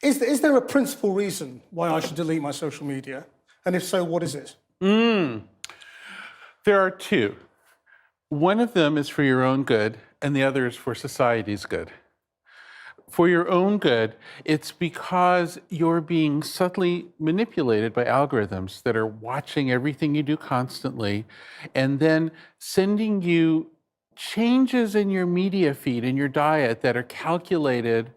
Is there a principal reason why I should delete my social media? And if so, what is it? There are two. One of them is for your own good, and the other is for society's good. For your own good, it's because you're being subtly manipulated by algorithms that are watching everything you do constantly and then sending you changes in your media feed and your diet that are calculated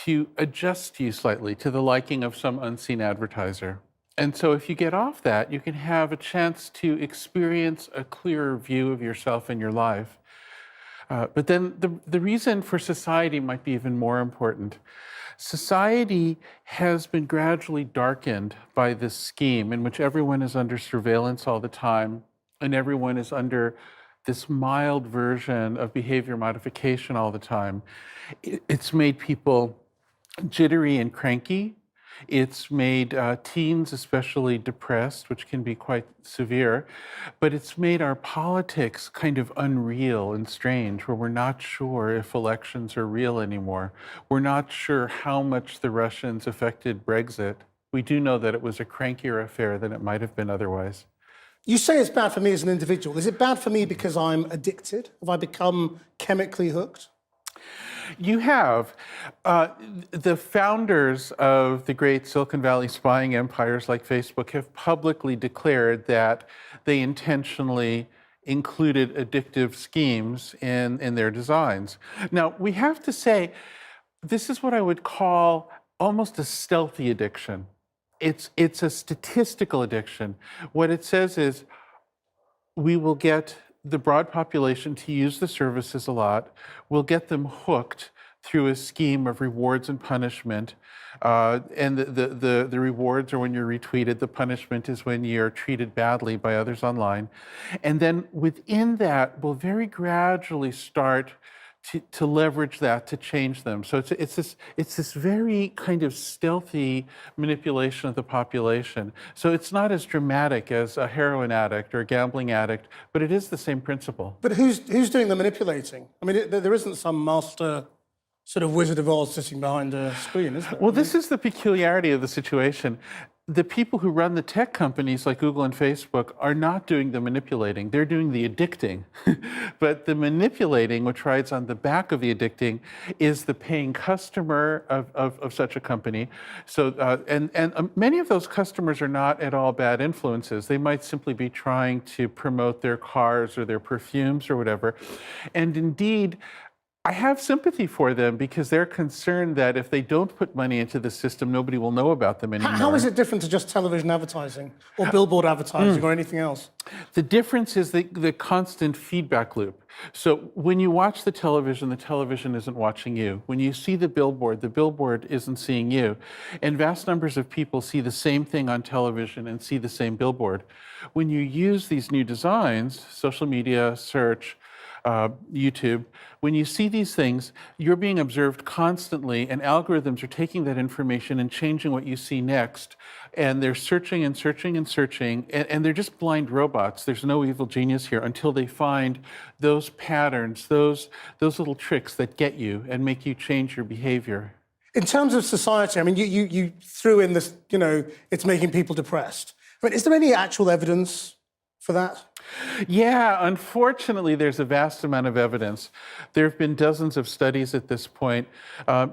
to adjust you slightly to the liking of some unseen advertiser. And so if you get off that, you can have a chance to experience a clearer view of yourself and your life. But then the reason for society might be even more important. Society has been gradually darkened by this scheme in which everyone is under surveillance all the time, and everyone is under this mild version of behavior modification all the time. It's made people jittery and cranky. It's made teens especially depressed, which can be quite severe, but it's made our politics kind of unreal and strange, where we're not sure if elections are real anymore. We're not sure how much the Russians affected Brexit. We do know that it was a crankier affair than it might have been otherwise. You say it's bad for me as an individual. Is it bad for me because I'm addicted? Have I become chemically hooked? You have. The founders of the great Silicon Valley spying empires like Facebook have publicly declared that they intentionally included addictive schemes in their designs. Now, we have to say, this is what I would call almost a stealthy addiction. It's a statistical addiction. What it says is, we will get the broad population to use the services a lot. We'll get them hooked through a scheme of rewards and punishment. And the rewards are when you're retweeted. The punishment is when you're treated badly by others online. And then within that, we'll very gradually start to leverage that to change them. So it's this very kind of stealthy manipulation of the population. So it's not as dramatic as a heroin addict or a gambling addict, but it is the same principle. But who's doing the manipulating? I mean, there isn't some master sort of Wizard of Oz sitting behind a screen, is there? Well, this is the peculiarity of the situation. The people who run the tech companies like Google and Facebook are not doing the manipulating, they're doing the addicting. But the manipulating, which rides on the back of the addicting, is the paying customer of such a company. So, many of those customers are not at all bad influences. They might simply be trying to promote their cars or their perfumes or whatever. And indeed, I have sympathy for them because they're concerned that if they don't put money into the system, nobody will know about them anymore. How is it different to just television advertising or billboard advertising or anything else? The difference is the constant feedback loop. So when you watch the television isn't watching you. When you see the billboard isn't seeing you. And vast numbers of people see the same thing on television and see the same billboard. When you use these new designs, social media, search, YouTube, when you see these things, you're being observed constantly, and algorithms are taking that information and changing what you see next. And they're searching and searching and searching, and they're just blind robots. There's no evil genius here until they find those patterns, those little tricks that get you and make you change your behavior. In terms of society, I mean, you threw in this, it's making people depressed. I mean, is there any actual evidence for that? Yeah, unfortunately, there's a vast amount of evidence. There have been dozens of studies at this point,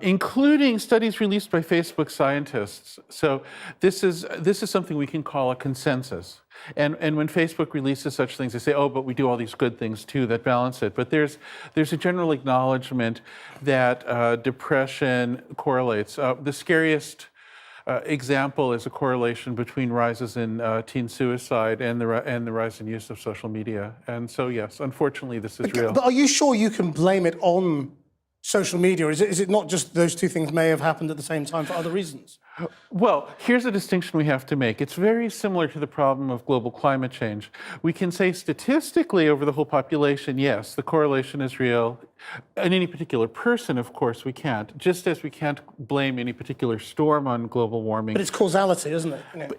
including studies released by Facebook scientists. So this is something we can call a consensus. And when Facebook releases such things, they say, oh, but we do all these good things too that balance it. But there's a general acknowledgement that depression correlates. The scariest example is a correlation between rises in teen suicide and the rise in use of social media. And so, yes, unfortunately, this is real. But are you sure you can blame it on social media? Or is it not just those two things may have happened at the same time for other reasons? Well, here's a distinction we have to make. It's very similar to the problem of global climate change. We can say statistically over the whole population, yes, the correlation is real. And any particular person, of course, we can't. Just as we can't blame any particular storm on global warming. But it's causality, isn't it? You know?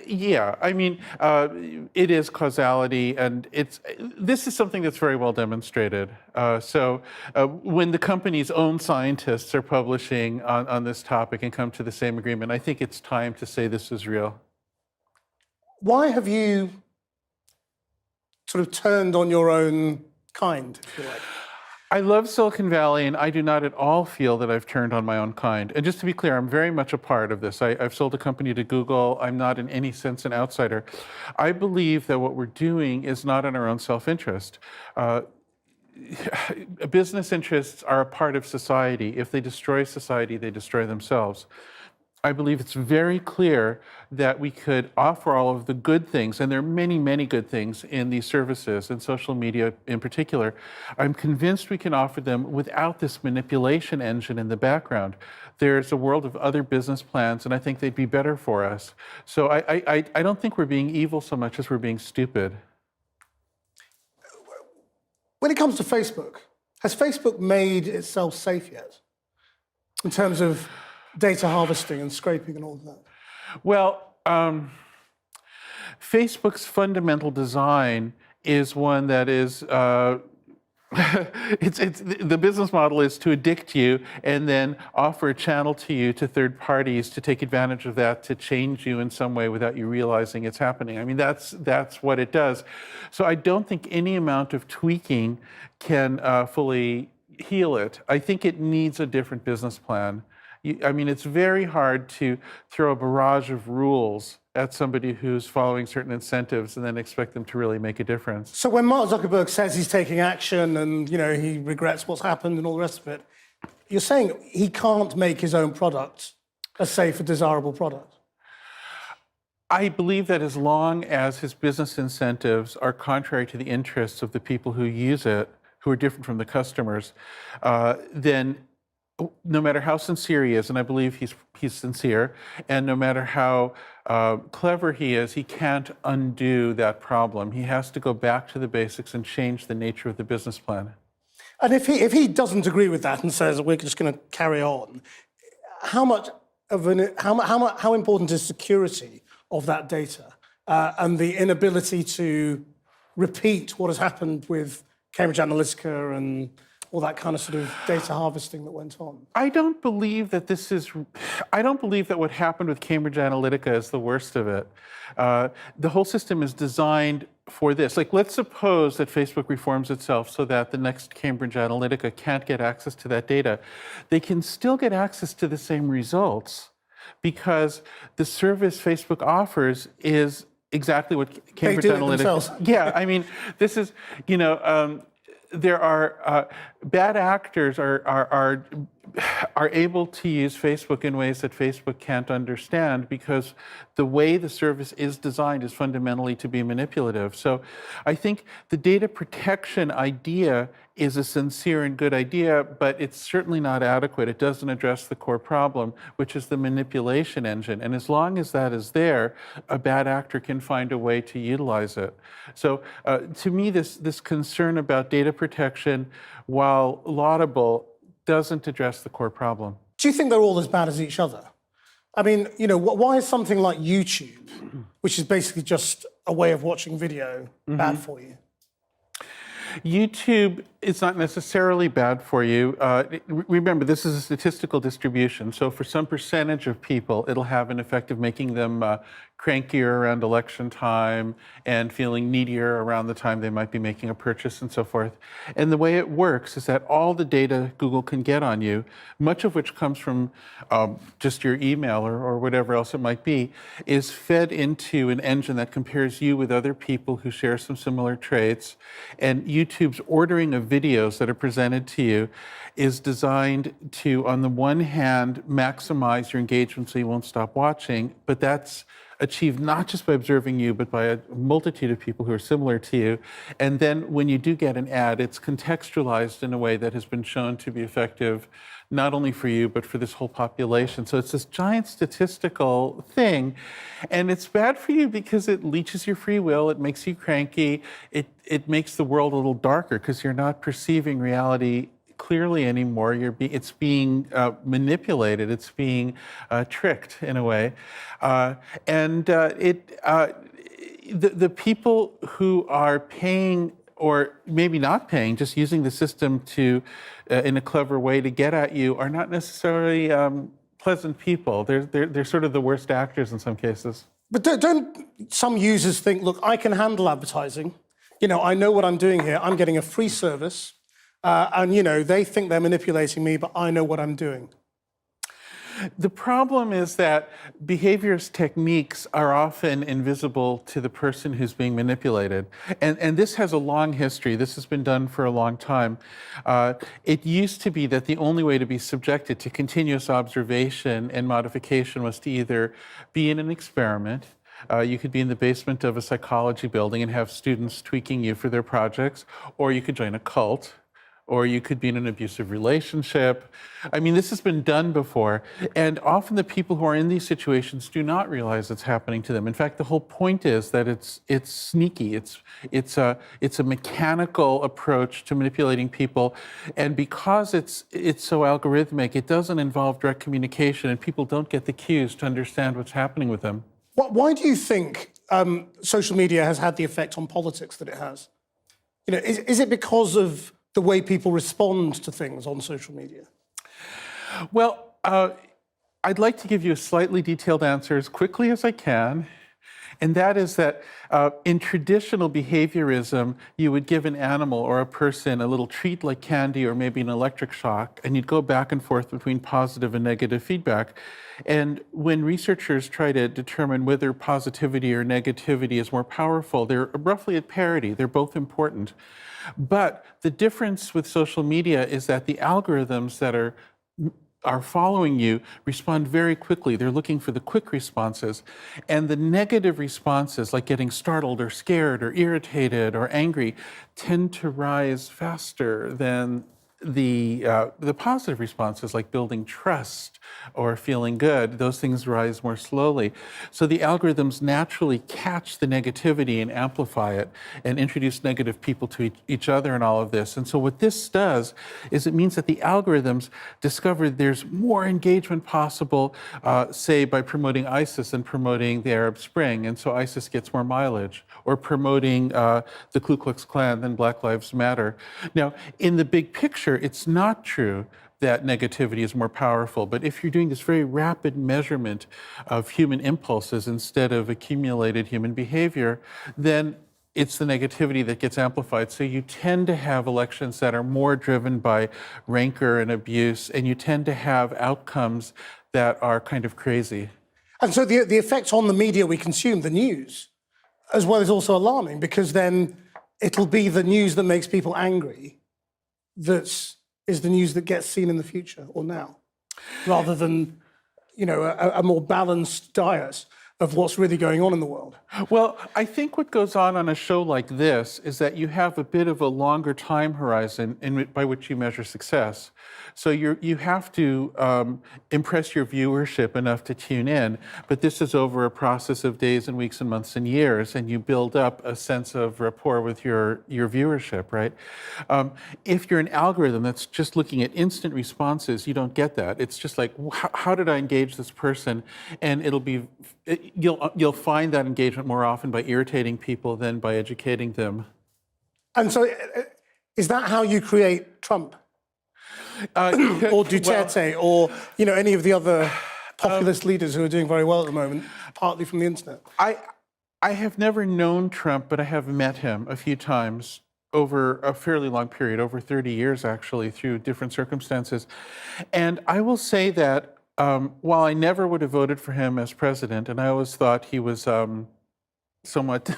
Yeah. I mean, it is causality, and this is something that's very well demonstrated. When the company's own scientists are publishing on this topic and come to the same agreement, I think it's time to say this is real. Why have you sort of turned on your own kind, if you like? I love Silicon Valley, and I do not at all feel that I've turned on my own kind. And just to be clear, I'm very much a part of this. I've sold a company to Google. I'm not in any sense an outsider. I believe that what we're doing is not in our own self-interest. Business interests are a part of society. If they destroy society, they destroy themselves. I believe it's very clear that we could offer all of the good things, and there are many, many good things in these services, and social media in particular. I'm convinced we can offer them without this manipulation engine in the background. There's a world of other business plans, and I think they'd be better for us. So I don't think we're being evil so much as we're being stupid. When it comes to Facebook, has Facebook made itself safe yet? In terms of data harvesting and scraping and all of that? Well, Facebook's fundamental design is one that is, the business model is to addict you and then offer a channel to you to third parties to take advantage of that to change you in some way without you realizing it's happening. I mean, that's what it does. So I don't think any amount of tweaking can fully heal it. I think it needs a different business plan. I mean, it's very hard to throw a barrage of rules at somebody who's following certain incentives and then expect them to really make a difference. So when Mark Zuckerberg says he's taking action and, you know, he regrets what's happened and all the rest of it, you're saying he can't make his own product a safe, a desirable product? I believe that as long as his business incentives are contrary to the interests of the people who use it, who are different from the customers, then no matter how sincere he is, and I believe he's sincere, and no matter how clever he is, he can't undo that problem. He has to go back to the basics and change the nature of the business plan. And if he doesn't agree with that and says we're just going to carry on, how important is security of that data and the inability to repeat what has happened with Cambridge Analytica and all that kind of sort of data harvesting that went on? I don't believe that what happened with Cambridge Analytica is the worst of it. The whole system is designed for this. Like, let's suppose that Facebook reforms itself so that the next Cambridge Analytica can't get access to that data. They can still get access to the same results because the service Facebook offers is exactly what Cambridge Analytica. Yeah, I mean, this is, you know, there are bad actors are able to use Facebook in ways that Facebook can't understand because the way the service is designed is fundamentally to be manipulative. So I think the data protection idea is a sincere and good idea, but it's certainly not adequate. It doesn't address the core problem, which is the manipulation engine. And as long as that is there, a bad actor can find a way to utilize it. So to me, this concern about data protection, while laudable, doesn't address the core problem. Do you think they're all as bad as each other? I mean, you know, why is something like YouTube, which is basically just a way of watching video, bad for you? YouTube is not necessarily bad for you. Remember, this is a statistical distribution. So for some percentage of people, it'll have an effect of making them crankier around election time and feeling needier around the time they might be making a purchase and so forth. And the way it works is that all the data Google can get on you, much of which comes from just your email or whatever else it might be, is fed into an engine that compares you with other people who share some similar traits. And YouTube's ordering of videos that are presented to you is designed to, on the one hand, maximize your engagement so you won't stop watching, but that's achieved not just by observing you, but by a multitude of people who are similar to you. And then when you do get an ad, it's contextualized in a way that has been shown to be effective, not only for you, but for this whole population. So it's this giant statistical thing. And it's bad for you because it leeches your free will, it makes you cranky, it makes the world a little darker because you're not perceiving reality clearly anymore. It's being manipulated. It's being tricked in a way, the people who are paying or maybe not paying, just using the system to, in a clever way to get at you, are not necessarily pleasant people. They're sort of the worst actors in some cases. But don't some users think, look, I can handle advertising. You know, I know what I'm doing here. I'm getting a free service. And, you know, they think they're manipulating me, but I know what I'm doing. The problem is that behaviorist techniques are often invisible to the person who's being manipulated. And this has a long history. This has been done for a long time. It used to be that the only way to be subjected to continuous observation and modification was to either be in an experiment. You could be in the basement of a psychology building and have students tweaking you for their projects, or you could join a cult, or you could be in an abusive relationship. I mean, this has been done before, and often the people who are in these situations do not realize it's happening to them. In fact, the whole point is that it's sneaky. It's a mechanical approach to manipulating people, and because it's so algorithmic, it doesn't involve direct communication, and people don't get the cues to understand what's happening with them. Why do you think social media has had the effect on politics that it has? You know, is it because of the way people respond to things on social media? Well, I'd like to give you a slightly detailed answer as quickly as I can. And that is that in traditional behaviorism, you would give an animal or a person a little treat like candy or maybe an electric shock, and you'd go back and forth between positive and negative feedback. And when researchers try to determine whether positivity or negativity is more powerful, they're roughly at parity. They're both important. But the difference with social media is that the algorithms that are following you respond very quickly. They're looking for the quick responses. And the negative responses, like getting startled or scared or irritated or angry, tend to rise faster than the positive responses, like building trust or feeling good. Those things rise more slowly. So the algorithms naturally catch the negativity and amplify it and introduce negative people to each other in all of this. And so what this does is it means that the algorithms discover there's more engagement possible, say by promoting ISIS and promoting the Arab Spring. And so ISIS gets more mileage, or promoting the Ku Klux Klan than Black Lives Matter. Now, in the big picture, it's not true that negativity is more powerful. But if you're doing this very rapid measurement of human impulses instead of accumulated human behavior, then it's the negativity that gets amplified. So you tend to have elections that are more driven by rancor and abuse, and you tend to have outcomes that are kind of crazy. And so the effect on the media we consume, the news, as well, is also alarming, because then it'll be the news that makes people angry that is the news that gets seen in the future or now, rather than, you know, a more balanced diet of what's really going on in the world. Well, I think what goes on a show like this is that you have a bit of a longer time horizon by which you measure success. So you have to impress your viewership enough to tune in, but this is over a process of days and weeks and months and years, and you build up a sense of rapport with your viewership, right? If you're an algorithm that's just looking at instant responses, you don't get that. It's just like, how did I engage this person? And you'll find that engagement more often by irritating people than by educating them. And so is that how you create Trump? Or Duterte, or, you know, any of the other populist leaders who are doing very well at the moment, partly from the internet? I have never known Trump, but I have met him a few times over a fairly long period, over 30 years actually, through different circumstances. And I will say that while I never would have voted for him as president, and I always thought he was somewhat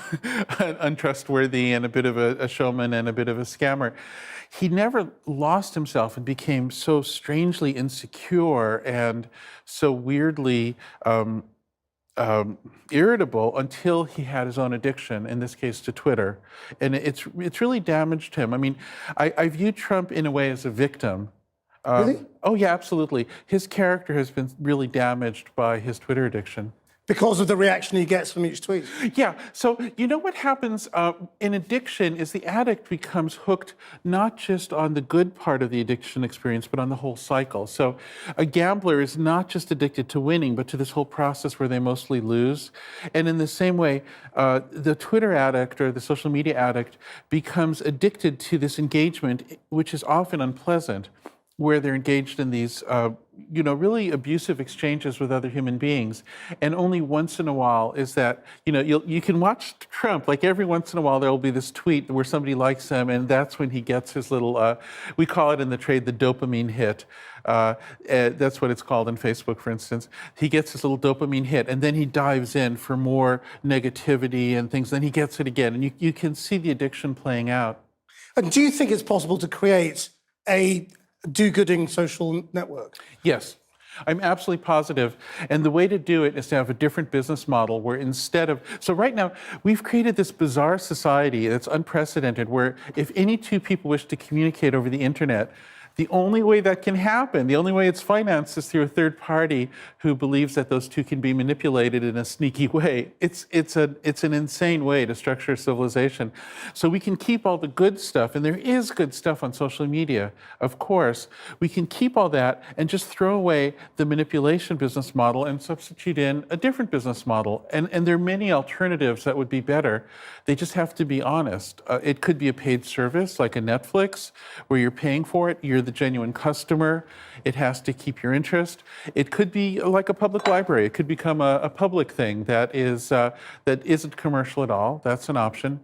untrustworthy and a bit of a showman and a bit of a scammer, he never lost himself and became so strangely insecure and so weirdly irritable until he had his own addiction, in this case to Twitter. And it's really damaged him. I mean, I view Trump in a way as a victim. Really? Oh, yeah, absolutely. His character has been really damaged by his Twitter addiction. Because of the reaction he gets from each tweet. Yeah, so you know what happens in addiction is the addict becomes hooked not just on the good part of the addiction experience, but on the whole cycle. So a gambler is not just addicted to winning, but to this whole process where they mostly lose. And in the same way, the Twitter addict or the social media addict becomes addicted to this engagement, which is often unpleasant, where they're engaged in these really abusive exchanges with other human beings. And only once in a while is that, you can watch Trump, like every once in a while there will be this tweet where somebody likes him, and that's when he gets his little, we call it in the trade the dopamine hit. That's what it's called in Facebook, for instance. He gets this little dopamine hit, and then he dives in for more negativity and things, then he gets it again. And you can see the addiction playing out. And do you think it's possible to create a do-gooding social network? Yes, I'm absolutely positive. And the way to do it is to have a different business model where so right now, we've created this bizarre society that's unprecedented where if any two people wish to communicate over the internet, the only way that can happen, the only way it's financed is through a third party who believes that those two can be manipulated in a sneaky way. It's an insane way to structure civilization. So we can keep all the good stuff, and there is good stuff on social media, of course. We can keep all that and just throw away the manipulation business model and substitute in a different business model. And there are many alternatives that would be better. They just have to be honest. It could be a paid service like a Netflix where you're paying for it. You're the genuine customer. It has to keep your interest. It could be like a public library. It could become a public thing that isn't commercial at all. That's an option.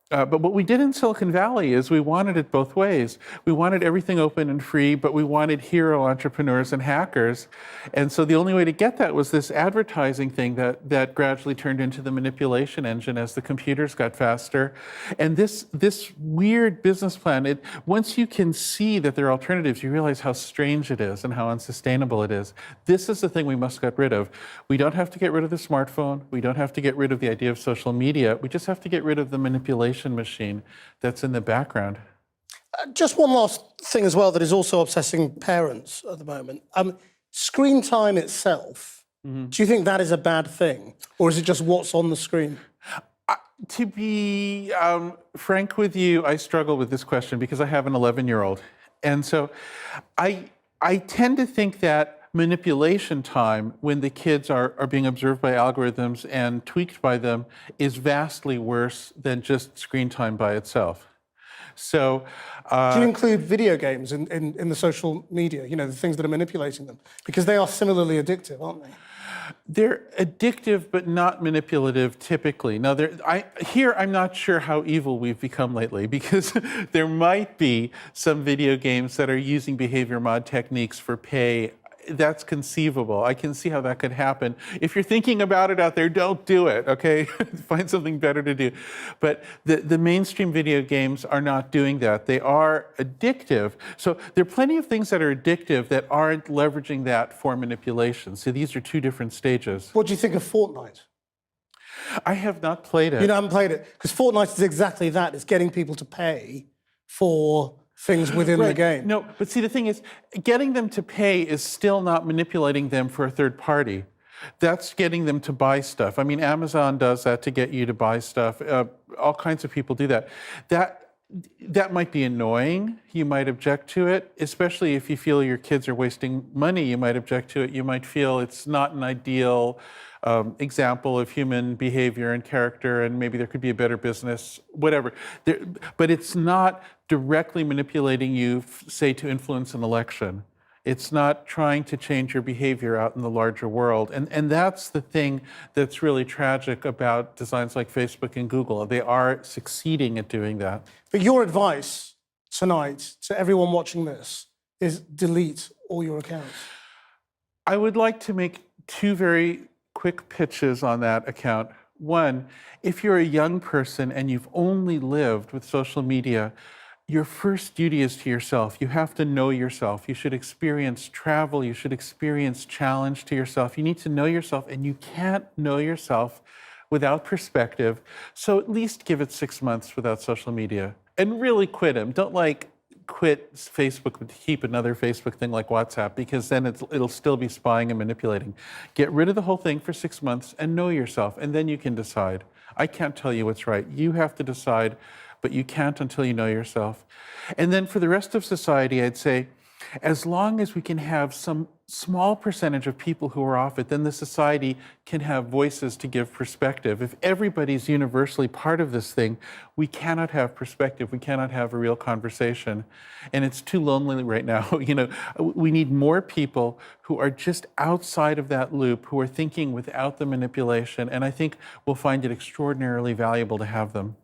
But what we did in Silicon Valley is we wanted it both ways. We wanted everything open and free, but we wanted hero entrepreneurs and hackers. And so the only way to get that was this advertising thing that gradually turned into the manipulation engine as the computers got faster. And this weird business plan, once you can see that there are alternatives, you realize how strange it is and how unsustainable it is. This is the thing we must get rid of. We don't have to get rid of the smartphone. We don't have to get rid of the idea of social media. We just have to get rid of the manipulation machine that's in the background. Just one last thing as well that is also obsessing parents at the moment. Screen time itself, do you think that is a bad thing? Or is it just what's on the screen? To be frank with you, I struggle with this question because I have an 11-year-old. And so I tend to think that manipulation time, when the kids are being observed by algorithms and tweaked by them, is vastly worse than just screen time by itself. So, do you include video games in the social media, the things that are manipulating them? Because they are similarly addictive, aren't they? They're addictive, but not manipulative, typically. Now, I'm not sure how evil we've become lately, because there might be some video games that are using behavior mod techniques for pay. That's conceivable. I can see how that could happen. If you're thinking about it out there, don't do it, okay? Find something better to do. But the mainstream video games are not doing that. They are addictive. So there are plenty of things that are addictive that aren't leveraging that for manipulation. So these are two different stages. What do you think of Fortnite? I have not played it. You haven't played it? Because Fortnite is exactly that. It's getting people to pay for things within the game. No, but see, the thing is, getting them to pay is still not manipulating them for a third party. That's getting them to buy stuff. I mean, Amazon does that to get you to buy stuff. All kinds of people do that. That might be annoying. You might object to it, especially if you feel your kids are wasting money. You might object to it. You might feel it's not an ideal example of human behavior and character, and maybe there could be a better business, whatever. But it's not directly manipulating you, say, to influence an election. It's not trying to change your behavior out in the larger world. And that's the thing that's really tragic about designs like Facebook and Google. They are succeeding at doing that. But your advice tonight to everyone watching this is delete all your accounts. I would like to make two very quick pitches on that account. One, if you're a young person and you've only lived with social media, your first duty is to yourself. You have to know yourself. You should experience travel. You should experience challenge to yourself. You need to know yourself, and you can't know yourself without perspective. So at least give it 6 months without social media and really quit them. Don't quit Facebook but keep another Facebook thing like WhatsApp, because then it'll still be spying and manipulating. Get rid of the whole thing for 6 months and know yourself, and then you can decide. I can't tell you what's right. You have to decide, but you can't until you know yourself. And then for the rest of society, I'd say, as long as we can have some small percentage of people who are off it, then the society can have voices to give perspective. If everybody's universally part of this thing, we cannot have perspective. We cannot have a real conversation. And it's too lonely right now. We need more people who are just outside of that loop, who are thinking without the manipulation. And I think we'll find it extraordinarily valuable to have them.